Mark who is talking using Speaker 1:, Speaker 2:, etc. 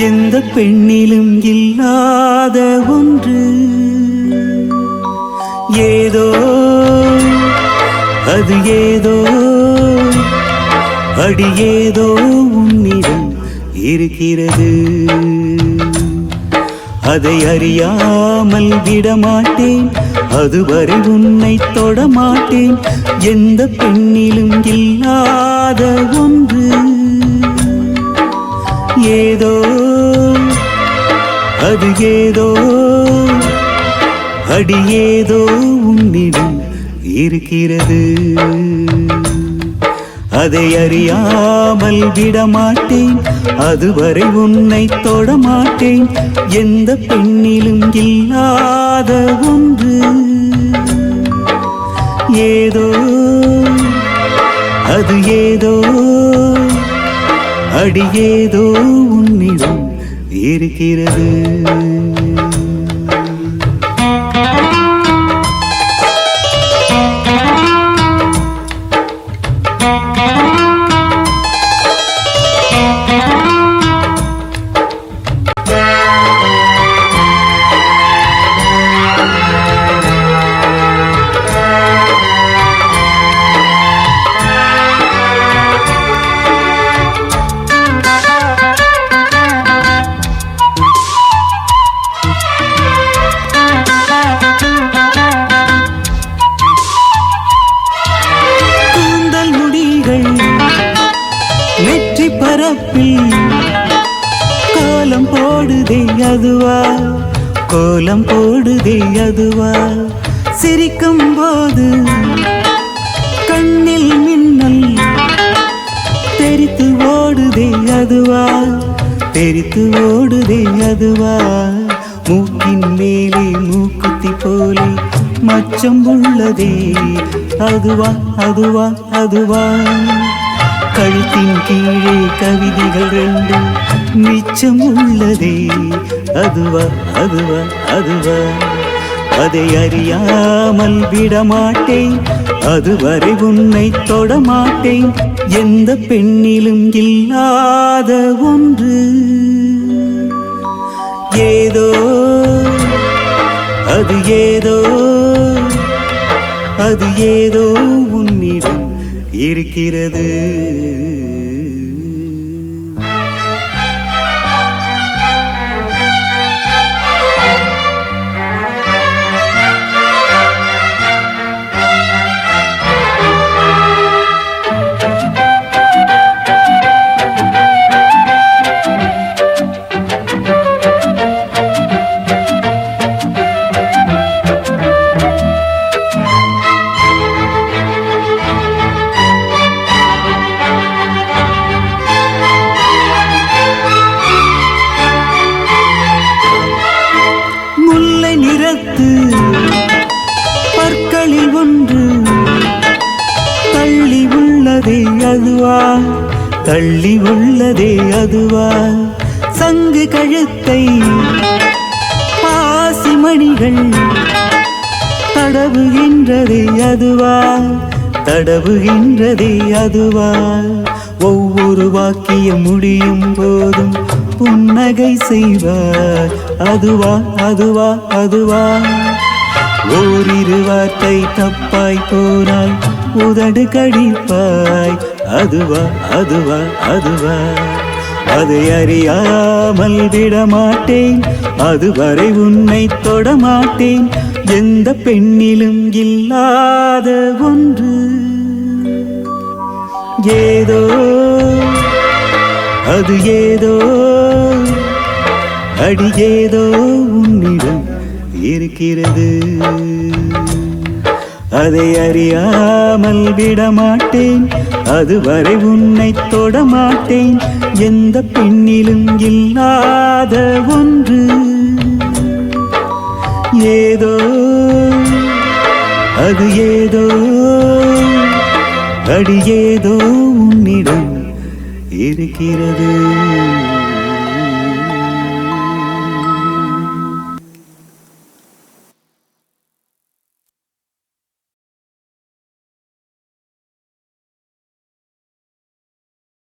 Speaker 1: எந்த பெண்ணிலும் இல்லாத ஒன்று ஏதோ அது ஏதோ அடி ஏதோ உன்னிடம் இருக்கிறது. அதை அறியாமல் விடமாட்டேன், அதுவரை உன்னை தொடமாட்டேன். எந்த பெண்ணிலும் இல்லாத ஒன்று ஏதோ அது ஏதோ அடி ஏதோ உன்னிடம் இருக்கிறது. அதை அறியாமல் விடமாட்டேன், அதுவரை உன்னை தொடமாட்டேன். எந்த பெண்ணிலும் இல்லாத ஒன்று ஏதோ அது ஏதோ அடி ஏதோ உன்னிடம் இருக்கிறது. நெற்றி பரப்பில் கோலம் போடுதே அதுவா, கோலம் போடுதே அதுவா. சிரிக்கும் போது கண்ணில் மின்னல் தெரித்து ஓடுதே அதுவா, தெரித்து ஓடுதே அதுவா. மூக்கின் மேலே மூக்குத்தி போலே மச்சம் உள்ளதே அதுவா, அதுவா, அதுவா. கழுத்தின் கீழே கவிதைகள் ரெண்டு மிச்சம் உள்ளதே அதுவா, அதுவா, அதுவா. அதை அறியாமல் விடமாட்டேன், அதுவரை உன்னை தொடமாட்டேன். எந்த பெண்ணிலும் இல்லாத ஒன்று ஏதோ அது ஏதோ அது ஏதோ உன்னிடம் இருக்கிறது. பற்களில் ஒன்று தள்ளி உள்ளதே அதுவா, தள்ளி உள்ளதே அதுவா. சங்கு கழுத்தை பாசிமணிகள் தடவுகின்றதே அதுவா, தடவுகின்றதே அதுவா. ஒவ்வொரு வாக்கியம் முடியும் போதும் புன்னகை செய்வார் அதுவா, அதுவா, அதுவா. ஓரிரு வார்த்தை தப்பாய் போனாய் உதடு கடிப்பாய் அதுவா, அதுவா, அதுவா. அதை அறியாமல் விடமாட்டேன், அதுவரை உன்னை தொடமாட்டேன். எந்த பெண்ணிலும் இல்லாத ஒன்று ஏதோ அது ஏதோ அடி ஏதோ உன்னிடம் இருக்கிறது. அதை அறியாமல் விடமாட்டேன், அதுவரை உன்னை தொடமாட்டேன். எந்த பெண்ணிலும் இல்லாத ஒன்று ஏதோ அது ஏதோ அடி ஏதோ உன்னிடம் இருக்கிறது.